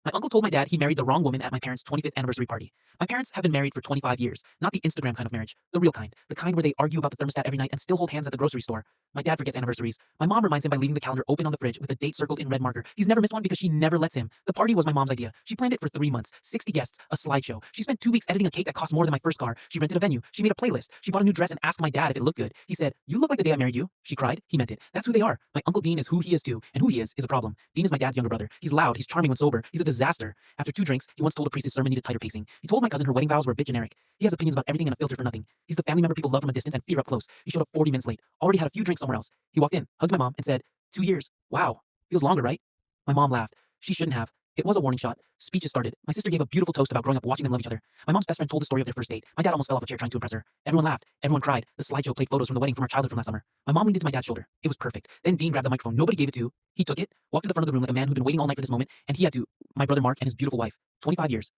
My uncle told my dad he married the wrong woman at my parents' 25th anniversary party. My parents have been married for 25 years, not the Instagram kind of marriage, the real kind, the kind where they argue about the thermostat every night and still hold hands at the grocery store. My dad forgets anniversaries. My mom reminds him by leaving the calendar open on the fridge with a date circled in red marker. He's never missed one because she never lets him. The party was my mom's idea. She planned it for 3 months, 60 guests, a slideshow. She spent 2 weeks editing a cake that cost more than my first car. She rented a venue. She made a playlist. She bought a new dress and asked my dad if it looked good. He said, "You look like the day I married you." She cried. He meant it. That's who they are. My Uncle Dean is who he is too, and who he is a problem. Dean is my dad's younger brother. He's loud. He's charming when sober. He's a disaster. After 2 drinks, he once told a priest his sermon needed tighter pacing. He told my cousin her wedding vows were a bit generic. He has opinions about everything and a filter for nothing. He's the family member people love from a distance and fear up close. He showed up 40 minutes late. Already had a few drinks somewhere else. He walked in, hugged my mom, and said, "2 years. Wow. Feels longer, right?" My mom laughed. She shouldn't have. It was a warning shot. Speeches started. My sister gave a beautiful toast about growing up watching them love each other. My mom's best friend told the story of their first date. My dad almost fell off a chair trying to impress her. Everyone laughed. Everyone cried. The slideshow played photos from the wedding from our childhood from last summer. My mom leaned into my dad's shoulder. It was perfect. Then Dean grabbed the microphone. Nobody gave it to. He took it, walked to the front of the room like a man who'd been waiting all night for this moment, and he had to. My brother Mark and his beautiful wife. 25 years.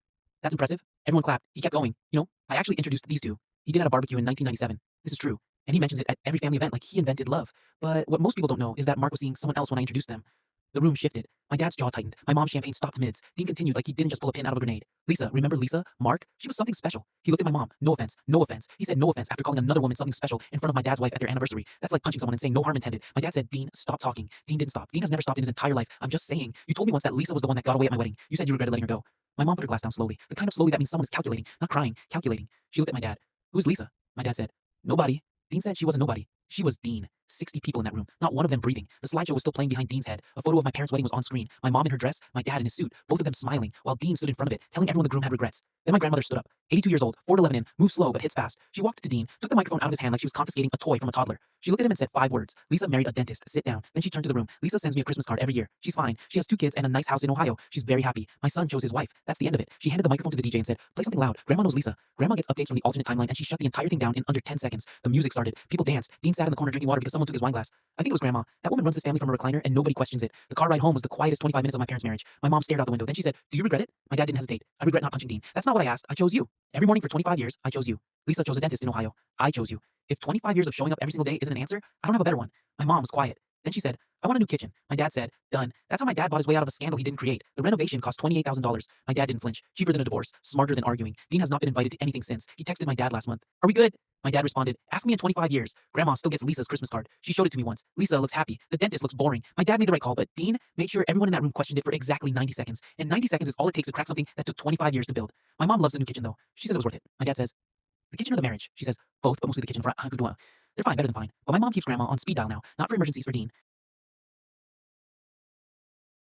That's impressive. Everyone clapped. He kept going. I actually introduced these two. He did at a barbecue in 1997. This is true. And he mentions it at every family event like he invented love. But what most people don't know is that Mark was seeing someone else when I introduced them. The room shifted. My dad's jaw tightened. My mom's champagne stopped mids. Dean continued like he didn't just pull a pin out of a grenade. "Lisa, remember Lisa? Mark? She was something special." He looked at my mom. "No offense. No offense." He said no offense after calling another woman something special in front of my dad's wife at their anniversary. That's like punching someone and saying no harm intended. My dad said, "Dean, stop talking." Dean didn't stop. Dean has never stopped in his entire life. "I'm just saying. You told me once that Lisa was the one that got away at my wedding. You said you regretted letting her go." My mom put her glass down slowly. The kind of slowly that means someone is calculating, not crying, calculating. She looked at my dad. "Who's Lisa?" My dad said, "Nobody." Dean said she wasn't nobody. She was Dean. 60 people in that room, not one of them breathing. The slideshow was still playing behind Dean's head. A photo of my parents' wedding was on screen. My mom in her dress, my dad in his suit, both of them smiling, while Dean stood in front of it, telling everyone the groom had regrets. Then my grandmother stood up. 82 years old, 4 to 11 in, moves slow but hits fast. She walked to Dean, took the microphone out of his hand like she was confiscating a toy from a toddler. She looked at him and said 5 words. "Lisa married a dentist. Sit down." Then she turned to the room. "Lisa sends me a Christmas card every year. She's fine. She has 2 kids and a nice house in Ohio. She's very happy. My son chose his wife. That's the end of it." She handed the microphone to the DJ and said, "Play something loud. Grandma knows Lisa." Grandma gets updates from the alternate timeline and she shut the entire thing down in under 10 seconds. The music started. People danced. Dean sat in the corner drinking water because someone took his wine glass. I think it was Grandma. That woman runs this family from a recliner and nobody questions it. The car ride home was the quietest 25 minutes of my parents' marriage. My mom stared out the window. Then she said, "Do you regret it?" My dad didn't hesitate. "I regret not punching Dean. That's not what I asked. I chose you. Every morning for 25 years, I chose you. Lisa chose a dentist in Ohio. I chose you. If 25 years of showing up every single day isn't an answer, I don't have a better one." My mom was quiet. Then she said, "I want a new kitchen." My dad said, "Done." That's how my dad bought his way out of a scandal he didn't create. The renovation cost $28,000. My dad didn't flinch. Cheaper than a divorce. Smarter than arguing. Dean has not been invited to anything since. He texted my dad last month. "Are we good?" My dad responded, "Ask me in 25 years. Grandma still gets Lisa's Christmas card. She showed it to me once. Lisa looks happy. The dentist looks boring." My dad made the right call, but Dean made sure everyone in that room questioned it for exactly 90 seconds. And 90 seconds is all it takes to crack something that took 25 years to build. My mom loves the new kitchen though. She says it was worth it. My dad says, "The kitchen or the marriage?" She says, "Both, but mostly the kitchen for They're fine, better than fine." But my mom keeps Grandma on speed dial now, not for emergencies for Dean.